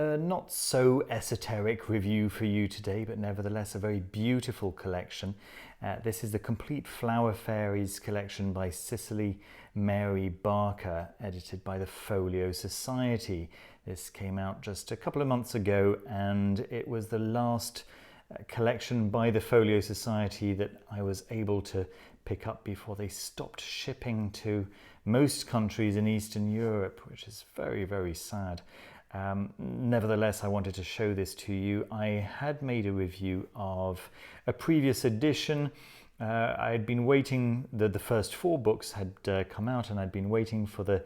Not so esoteric review for you today, but nevertheless a very beautiful collection. This is the Complete Flower Fairies Collection by Cicely Mary Barker, edited by the Folio Society. This came out just a couple of months ago, and it was the last collection by the Folio Society that I was able to pick up before they stopped shipping to most countries in Eastern Europe, which is very, very sad. Nevertheless, I wanted to show this to you. I had made a review of a previous edition. I had been waiting, the first 4 books had come out, and I'd been waiting for the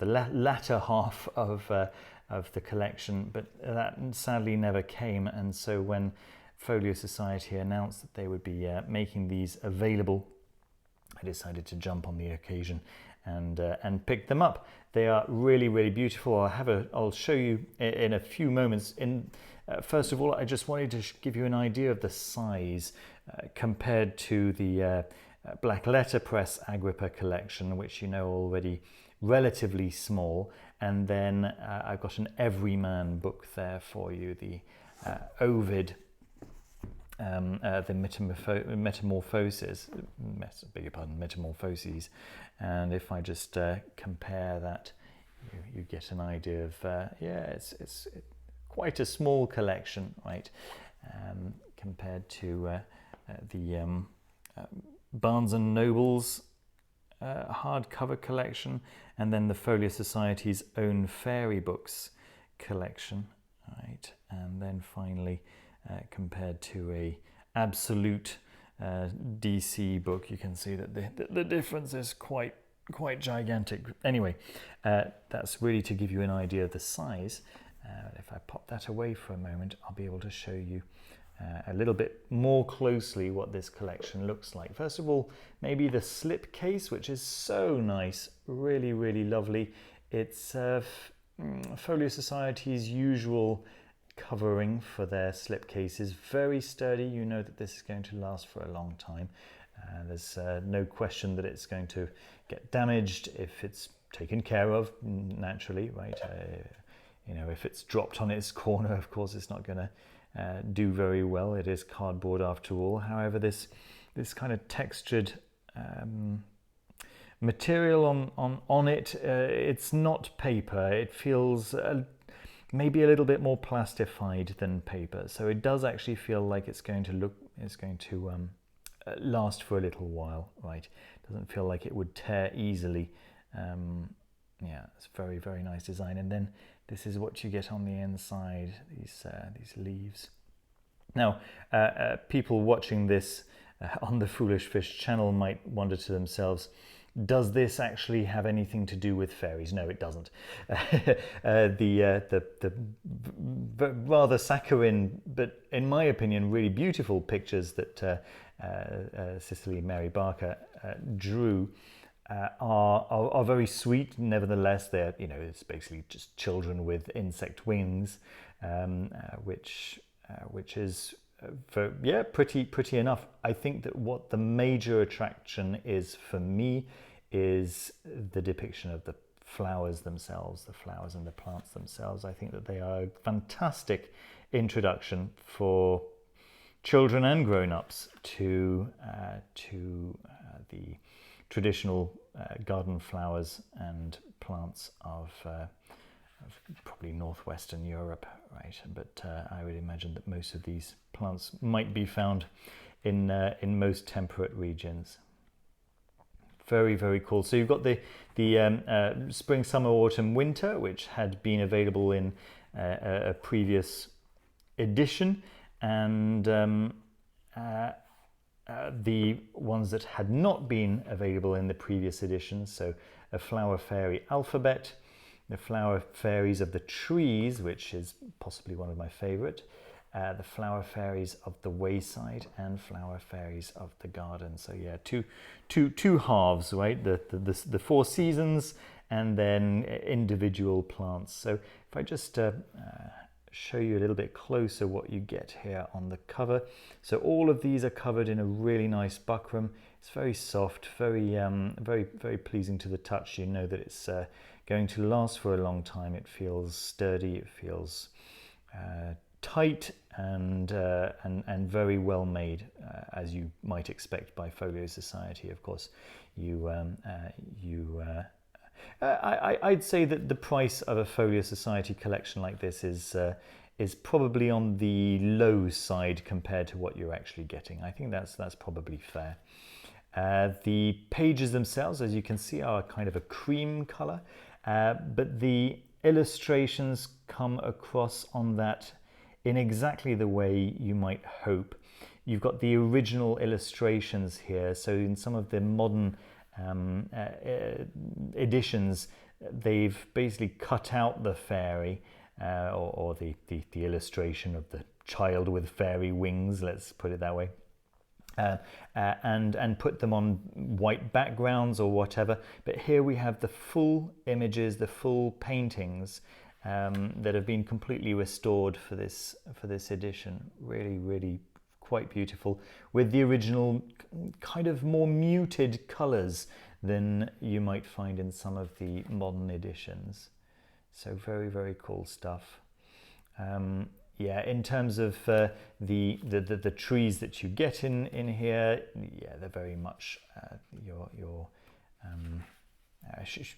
latter half of the collection, but that sadly never came. And so when Folio Society announced that they would be making these available, I decided to jump on the occasion and pick them up. They are really, really beautiful. I'll show you in a few moments. First of all, I just wanted to give you an idea of the size compared to the Black Letterpress Agrippa collection, which you know already relatively small. And then I've got an Everyman book there for you, the Ovid. The Metamorphoses, Metamorphoses, and if I just compare that, you get an idea of it's quite a small collection, right? Compared to the Barnes and Noble's hardcover collection, and then the Folio Society's own fairy books collection, right? And then finally, compared to a absolute DC book, you can see that the difference is quite gigantic. Anyway, that's really to give you an idea of the size. If I pop that away for a moment, I'll be able to show you a little bit more closely what this collection looks like. First of all, maybe the slipcase, which is so nice, really, really lovely. It's Folio Society's usual covering for their slipcases, very sturdy. You know that this is going to last for a long time. There's no question that it's going to get damaged if it's taken care of naturally, right? You know, if it's dropped on its corner, of course it's not going to do very well. It is cardboard after all. However, this kind of textured material on it, it's not paper. It feels maybe a little bit more plastified than paper, so it does actually feel like it's going to last for a little while, right? It doesn't feel like it would tear easily. Yeah, it's very, very nice design. And then this is what you get on the inside, these leaves. Now, people watching this on the Foolish Fish channel might wonder to themselves, does this actually have anything to do with fairies? No, it doesn't. The rather saccharine, but in my opinion, really beautiful pictures that Cicely Mary Barker drew are very sweet. Nevertheless, they're, you know, it's basically just children with insect wings, which is pretty enough. I think that what the major attraction is for me is the depiction of the flowers themselves, the flowers and the plants themselves. I think that they are a fantastic introduction for children and grown-ups to the traditional garden flowers and plants of probably northwestern Europe, right? But I would imagine that most of these plants might be found in most temperate regions. Very, very cool. So you've got the spring, summer, autumn, winter, which had been available in a previous edition, and the ones that had not been available in the previous edition. So a Flower Fairy Alphabet, the Flower Fairies of the Trees, which is possibly one of my favorite, the Flower Fairies of the Wayside, and Flower Fairies of the Garden. So yeah, two halves, right? The 4 seasons and then individual plants. So if I just show you a little bit closer what you get here on the cover. So all of these are covered in a really nice buckram. It's very soft, very pleasing to the touch. You know that it's going to last for a long time. It feels sturdy, it feels tight and very well made, as you might expect by Folio Society. Of course, I'd say that the price of a Folio Society collection like this is probably on the low side compared to what you're actually getting. I think that's probably fair. The pages themselves, as you can see, are kind of a cream color, but the illustrations come across on that in exactly the way you might hope. You've got the original illustrations here, so in some of the modern editions, they've basically cut out the fairy or the illustration of the child with fairy wings, let's put it that way, and put them on white backgrounds or whatever. But here we have the full images, the full paintings that have been completely restored for this edition. Really, really quite beautiful, with the original kind of more muted colors than you might find in some of the modern editions. So very, very cool stuff. Yeah, in terms of the trees that you get in here, yeah, they're very much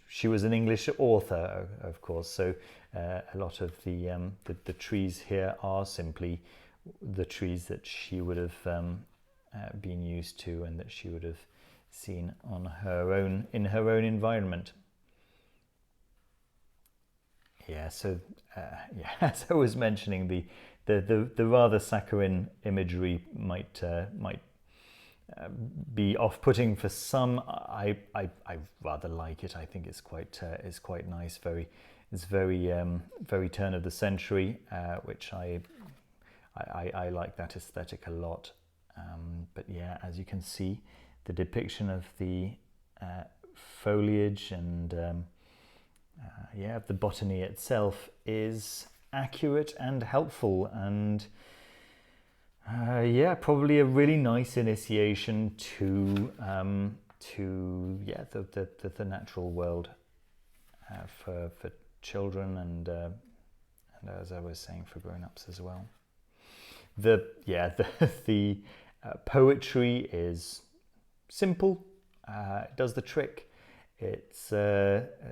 she was an English author, of course, so a lot of the trees here are simply the trees that she would have been used to and that she would have seen on her own, in her own environment. Yeah, so yeah, as I was mentioning, the rather saccharine imagery might be off-putting for some. I rather like it. I think it's quite nice. It's very turn of the century, which I like that aesthetic a lot. But yeah, as you can see, the depiction of the foliage and yeah, the botany itself is accurate and helpful, and yeah, probably a really nice initiation to yeah, the natural world for children and as I was saying, for grown-ups as well. The poetry is simple. It does the trick. It's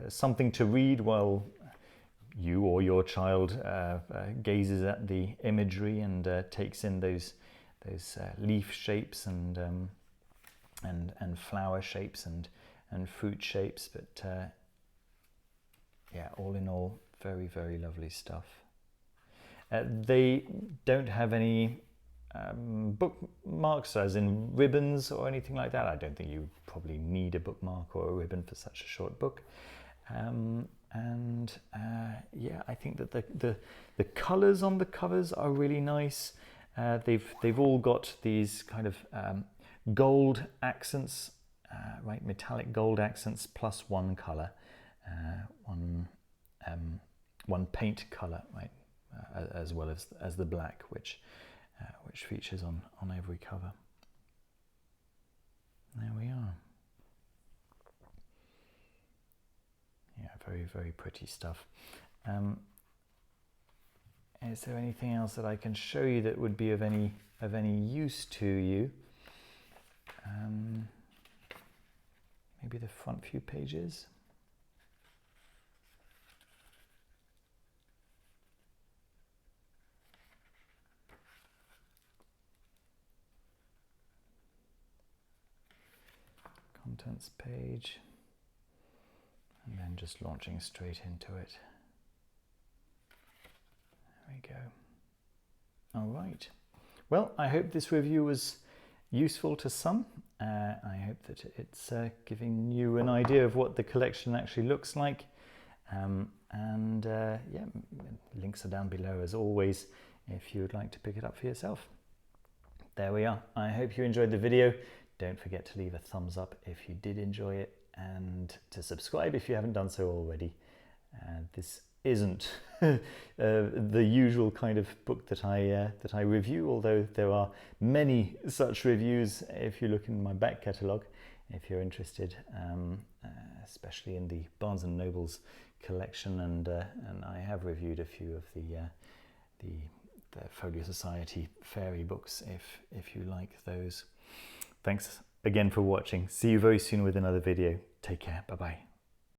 something to read while you or your child gazes at the imagery and takes in those leaf shapes and flower shapes and fruit shapes. But yeah, all in all, very, very lovely stuff. They don't have any bookmarks, as in ribbons or anything like that. I don't think you probably need a bookmark or a ribbon for such a short book. Yeah, I think that the colors on the covers are really nice. They've all got these kind of gold accents, right? Metallic gold accents plus one color, one paint color, right? As well as the black, which features on every cover. There we are. Yeah, very, very pretty stuff. Is there anything else that I can show you that would be of any use to you? Maybe the front few pages. Contents page, and then just launching straight into it. There we go. All right. Well, I hope this review was useful to some. I hope that it's giving you an idea of what the collection actually looks like. Yeah, links are down below as always if you would like to pick it up for yourself. There we are. I hope you enjoyed the video. Don't forget to leave a thumbs up if you did enjoy it, and to subscribe if you haven't done so already. This isn't the usual kind of book that I review, although there are many such reviews if you look in my back catalogue, if you're interested, especially in the Barnes & Noble's collection, and I have reviewed a few of the Folio Society fairy books if you like those. Thanks again for watching. See you very soon with another video. Take care. Bye bye.